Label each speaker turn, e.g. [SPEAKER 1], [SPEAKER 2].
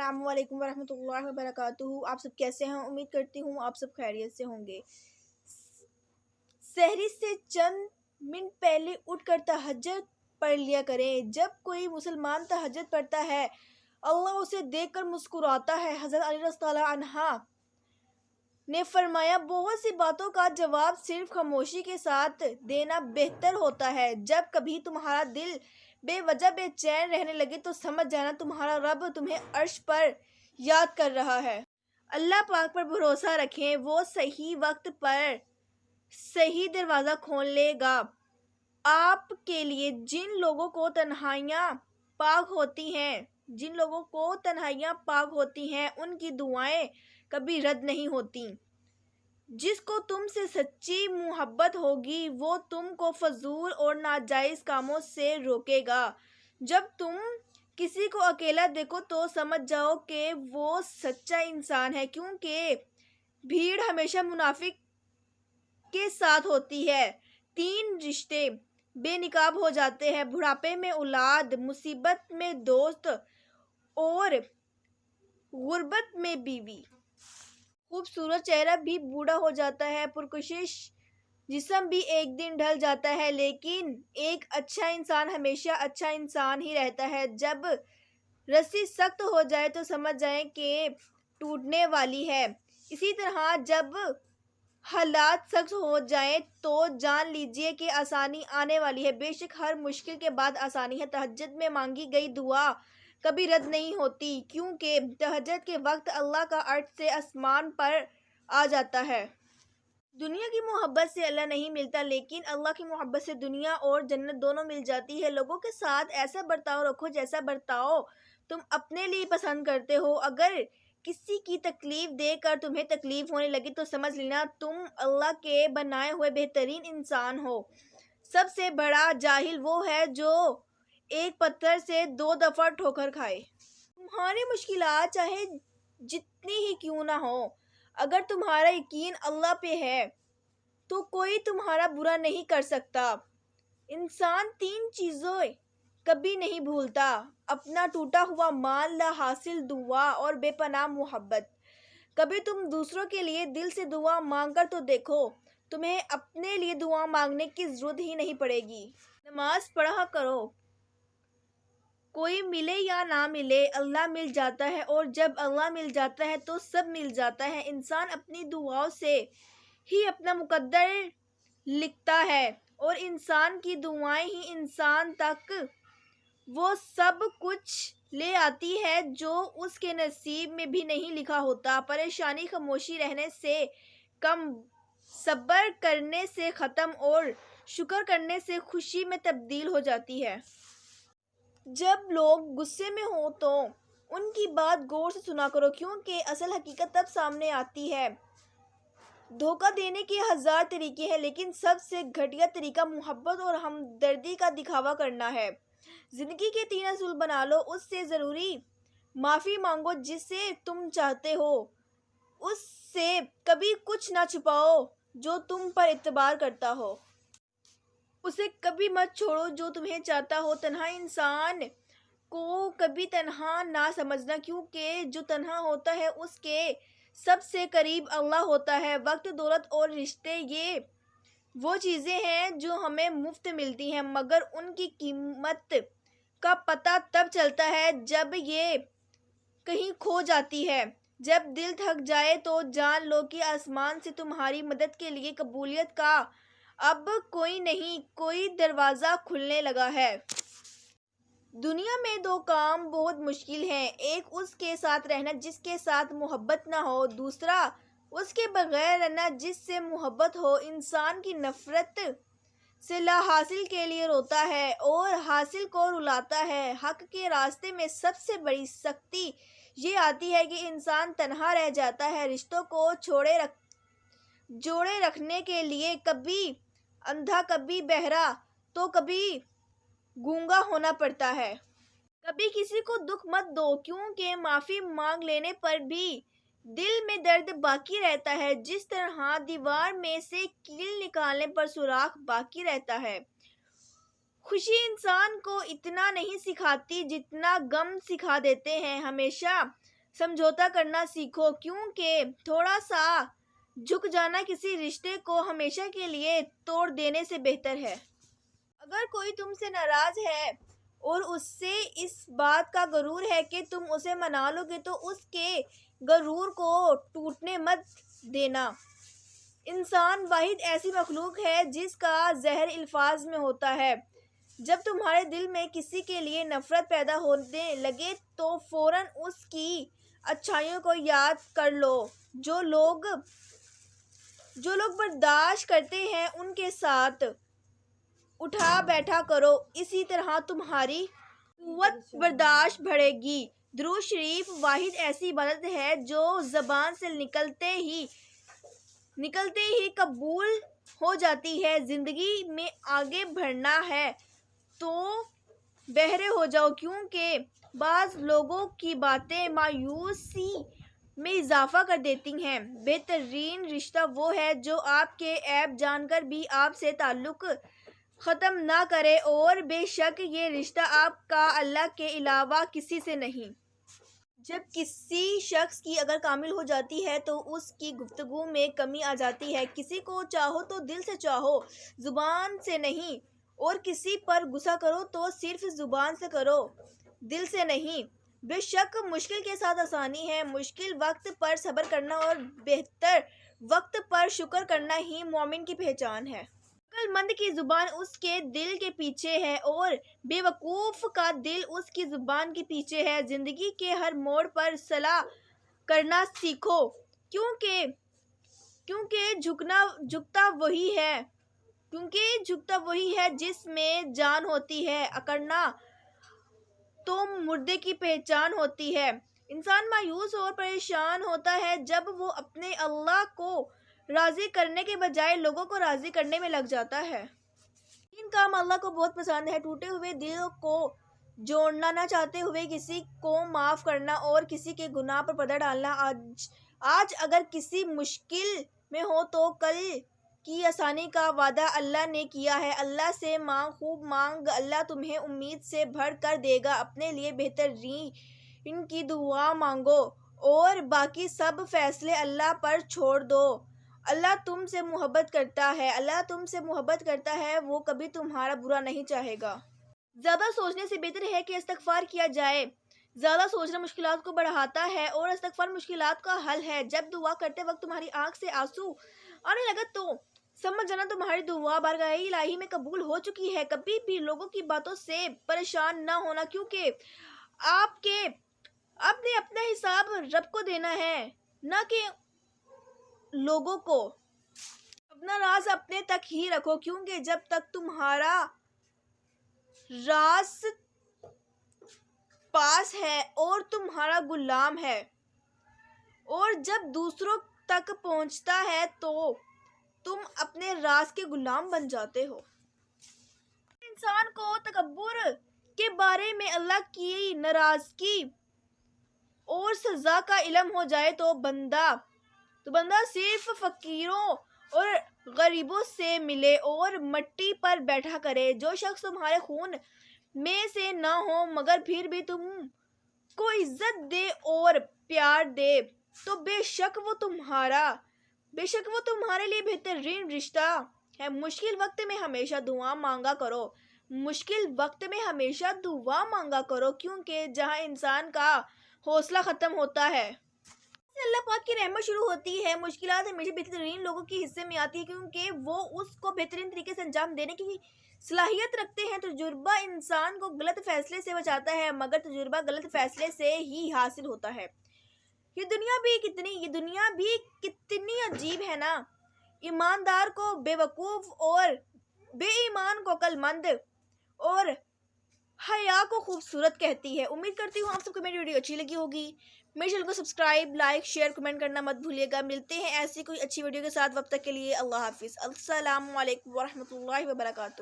[SPEAKER 1] السلام علیکم ورحمۃ اللہ وبرکاتہ۔ آپ سب کیسے ہیں؟ امید کرتی ہوں آپ سب خیریت سے ہوں گے۔ سحری سے چند منٹ پہلے اٹھ کر تہجد پڑھ لیا کریں۔ جب کوئی مسلمان تہجد پڑھتا ہے اللہ اسے دیکھ کر مسکراتا ہے۔ حضرت علی رضی اللہ عنہ نے فرمایا بہت سی باتوں کا جواب صرف خاموشی کے ساتھ دینا بہتر ہوتا ہے۔ جب کبھی تمہارا دل بے وجہ بے چین رہنے لگے تو سمجھ جانا تمہارا رب تمہیں عرش پر یاد کر رہا ہے۔ اللہ پاک پر بھروسہ رکھیں، وہ صحیح وقت پر صحیح دروازہ کھول لے گا۔ آپ کے لیے جن لوگوں کو تنہائیاں پاک ہوتی ہیں ان کی دعائیں کبھی رد نہیں ہوتی۔ جس کو تم سے سچی محبت ہوگی وہ تم کو فضول اور ناجائز کاموں سے روکے گا۔ جب تم کسی کو اکیلا دیکھو تو سمجھ جاؤ کہ وہ سچا انسان ہے، کیونکہ بھیڑ ہمیشہ منافق کے ساتھ ہوتی ہے۔ 3 رشتے بے نقاب ہو جاتے ہیں: بڑھاپے میں اولاد، مصیبت میں دوست اور غربت میں بیوی۔ خوبصورت چہرہ بھی بوڑھا ہو جاتا ہے، پرکشش جسم بھی ایک دن ڈھل جاتا ہے، لیکن ایک اچھا انسان ہمیشہ اچھا انسان ہی رہتا ہے۔ جب رسی سخت ہو جائے تو سمجھ جائیں کہ ٹوٹنے والی ہے، اسی طرح جب حالات سخت ہو جائیں تو جان لیجیے کہ آسانی آنے والی ہے۔ بے شک ہر مشکل کے بعد آسانی ہے۔ تہجد میں مانگی گئی دعا کبھی رد نہیں ہوتی، کیونکہ تہجد کے وقت اللہ کا عرش سے آسمان پر آ جاتا ہے۔ دنیا کی محبت سے اللہ نہیں ملتا، لیکن اللہ کی محبت سے دنیا اور جنت دونوں مل جاتی ہے۔ لوگوں کے ساتھ ایسا برتاؤ رکھو جیسا برتاؤ تم اپنے لیے پسند کرتے ہو۔ اگر کسی کی تکلیف دے کر تمہیں تکلیف ہونے لگی تو سمجھ لینا تم اللہ کے بنائے ہوئے بہترین انسان ہو۔ سب سے بڑا جاہل وہ ہے جو ایک پتھر سے 2 دفعہ ٹھوکر کھائے۔ تمہاری مشکلات چاہے جتنی ہی کیوں نہ ہو، اگر تمہارا یقین اللہ پہ ہے تو کوئی تمہارا برا نہیں کر سکتا۔ انسان 3 چیزیں کبھی نہیں بھولتا: اپنا ٹوٹا ہوا مال، لا حاصل دعا اور بے پناہ محبت۔ کبھی تم دوسروں کے لیے دل سے دعا مانگ کر تو دیکھو، تمہیں اپنے لیے دعا مانگنے کی ضرورت ہی نہیں پڑے گی۔ نماز پڑھا کرو، کوئی ملے یا نہ ملے اللہ مل جاتا ہے، اور جب اللہ مل جاتا ہے تو سب مل جاتا ہے۔ انسان اپنی دعاؤں سے ہی اپنا مقدر لکھتا ہے، اور انسان کی دعائیں ہی انسان تک وہ سب کچھ لے آتی ہے جو اس کے نصیب میں بھی نہیں لکھا ہوتا۔ پریشانی خاموشی رہنے سے کم، صبر کرنے سے ختم اور شکر کرنے سے خوشی میں تبدیل ہو جاتی ہے۔ جب لوگ غصے میں ہوں تو ان کی بات غور سے سنا کرو، کیونکہ اصل حقیقت تب سامنے آتی ہے۔ دھوکہ دینے کے 1000 طریقے ہیں، لیکن سب سے گھٹیا طریقہ محبت اور ہمدردی کا دکھاوا کرنا ہے۔ زندگی کے 3 اصول بنا لو: اس سے ضروری معافی مانگو جسے تم چاہتے ہو، اس سے کبھی کچھ نہ چھپاؤ جو تم پر اعتبار کرتا ہو، اسے کبھی مت چھوڑو جو تمہیں چاہتا ہو۔ تنہا انسان کو کبھی تنہا نہ سمجھنا، کیونکہ جو تنہا ہوتا ہے اس کے سب سے قریب اللہ ہوتا ہے۔ وقت، دولت اور رشتے یہ وہ چیزیں ہیں جو ہمیں مفت ملتی ہیں، مگر ان کی قیمت کا پتہ تب چلتا ہے جب یہ کہیں کھو جاتی ہے۔ جب دل تھک جائے تو جان لو کہ آسمان سے تمہاری مدد کے لیے قبولیت کا اب کوئی دروازہ کھلنے لگا ہے۔ دنیا میں 2 کام بہت مشکل ہیں: ایک اس کے ساتھ رہنا جس کے ساتھ محبت نہ ہو، دوسرا اس کے بغیر رہنا جس سے محبت ہو۔ انسان کی نفرت سے لا حاصل کے لیے روتا ہے اور حاصل کو رلاتا ہے۔ حق کے راستے میں سب سے بڑی سختی یہ آتی ہے کہ انسان تنہا رہ جاتا ہے۔ رشتوں کو جوڑے رکھنے کے لیے کبھی اندھا، کبھی بہرا تو کبھی گونگا ہونا پڑتا ہے۔ کبھی کسی کو دکھ مت دو، کیونکہ معافی مانگ لینے پر بھی دل میں درد باقی رہتا ہے، جس طرح دیوار میں سے کیل نکالنے پر سوراخ باقی رہتا ہے۔ خوشی انسان کو اتنا نہیں سکھاتی جتنا غم سکھا دیتے ہیں۔ ہمیشہ سمجھوتا کرنا سیکھو، کیونکہ تھوڑا سا جھک جانا کسی رشتے کو ہمیشہ کے لیے توڑ دینے سے بہتر ہے۔ اگر کوئی تم سے ناراض ہے اور اسے اس بات کا غرور ہے کہ تم اسے منا لو گے تو اس کے غرور کو ٹوٹنے مت دینا۔ انسان واحد ایسی مخلوق ہے جس کا زہر الفاظ میں ہوتا ہے۔ جب تمہارے دل میں کسی کے لیے نفرت پیدا ہونے لگے تو فوراً اس کی اچھائیوں کو یاد کر لو۔ جو لوگ برداشت کرتے ہیں ان کے ساتھ اٹھا بیٹھا کرو، اسی طرح تمہاری قوت برداشت بڑھے گی۔ درود شریف واحد ایسی عبادت ہے جو زبان سے نکلتے ہی قبول ہو جاتی ہے۔ زندگی میں آگے بڑھنا ہے تو بہرے ہو جاؤ، کیونکہ بعض لوگوں کی باتیں مایوسی میں اضافہ کر دیتی ہیں۔ بہترین رشتہ وہ ہے جو آپ کے عیب جان کر بھی آپ سے تعلق ختم نہ کرے، اور بے شک یہ رشتہ آپ کا اللہ کے علاوہ کسی سے نہیں۔ جب کسی شخص کی عقل کامل ہو جاتی ہے تو اس کی گفتگو میں کمی آ جاتی ہے۔ کسی کو چاہو تو دل سے چاہو، زبان سے نہیں، اور کسی پر غصہ کرو تو صرف زبان سے کرو، دل سے نہیں۔ بے شک مشکل کے ساتھ آسانی ہے، مشکل وقت پر صبر کرنا اور بہتر وقت پر شکر کرنا ہی مومن کی پہچان ہے۔ عقل مند کی زبان اس کے دل کے پیچھے ہے اور بے وقوف کا دل اس کی زبان کے پیچھے ہے۔ زندگی کے ہر موڑ پر صلاح کرنا سیکھو، کیونکہ جھکتا وہی ہے جس میں جان ہوتی ہے، اکڑنا تو مردے کی پہچان ہوتی ہے۔ انسان مایوس اور پریشان ہوتا ہے جب وہ اپنے اللہ کو راضی کرنے کے بجائے لوگوں کو راضی کرنے میں لگ جاتا ہے۔ تین کام اللہ کو بہت پسند ہے: ٹوٹے ہوئے دل کو جوڑنا، نہ چاہتے ہوئے کسی کو معاف کرنا، اور کسی کے گناہ پر پردہ ڈالنا۔ آج اگر کسی مشکل میں ہو تو کل کی آسانی کا وعدہ اللہ نے کیا ہے۔ اللہ سے مانگ، خوب مانگ، اللہ تمہیں امید سے بھر کر دے گا۔ اپنے لیے بہترین کی دعا مانگو اور باقی سب فیصلے اللہ پر چھوڑ دو۔ اللہ تم سے محبت کرتا ہے، وہ کبھی تمہارا برا نہیں چاہے گا۔ زیادہ سوچنے سے بہتر ہے کہ استغفار کیا جائے۔ زیادہ سوچنا مشکلات کو بڑھاتا ہے اور استغفار مشکلات کا حل ہے۔ جب دعا کرتے وقت تمہاری آنکھ سے آنسو آنے لگے تو سمجھ جانا تمہاری دعا بارگاہ الہی میں قبول ہو چکی ہے۔ کبھی بھی لوگوں کی باتوں سے پریشان نہ ہونا، کیونکہ آپ نے اپنا حساب رب کو دینا ہے، نہ کہ لوگوں کو۔ اپنا راز اپنے تک ہی رکھو، کیونکہ جب تک تمہارا راز پاس ہے اور تمہارا غلام ہے، اور جب دوسروں تک پہنچتا ہے تو تم اپنے راز کے غلام بن جاتے ہو۔ انسان کو تکبر کے بارے میں اللہ کی ناراضگی اور سزا کا علم ہو جائے تو بندہ صرف فقیروں اور غریبوں سے ملے اور مٹی پر بیٹھا کرے۔ جو شخص تمہارے خون میں سے نہ ہو مگر پھر بھی تم کو عزت دے اور پیار دے تو بے شک وہ تمہارے لیے بہترین رشتہ ہے۔ مشکل وقت میں ہمیشہ دعا مانگا کرو، کیونکہ جہاں انسان کا حوصلہ ختم ہوتا ہے سے اللہ پاک کی رحمت شروع ہوتی ہے۔ مشکلات ہمیشہ بہترین لوگوں کے حصے میں آتی ہے، کیونکہ وہ اس کو بہترین طریقے سے انجام دینے کی صلاحیت رکھتے ہیں۔ تجربہ انسان کو غلط فیصلے سے بچاتا ہے، مگر تجربہ غلط فیصلے سے ہی حاصل ہوتا ہے۔ یہ دنیا بھی کتنی عجیب ہے نا! ایماندار کو بے وقوف اور بے ایمان کو عقل مند اور حیا کو خوبصورت کہتی ہے۔ امید کرتی ہوں آپ سب کو میری ویڈیو اچھی لگی ہوگی۔ میرے چینل کو سبسکرائب، لائک، شیئر، کمنٹ کرنا مت بھولیے گا۔ ملتے ہیں ایسی کوئی اچھی ویڈیو کے ساتھ، وقت تک کے لیے اللہ حافظ۔ السلام علیکم ورحمۃ اللہ وبرکاتہ۔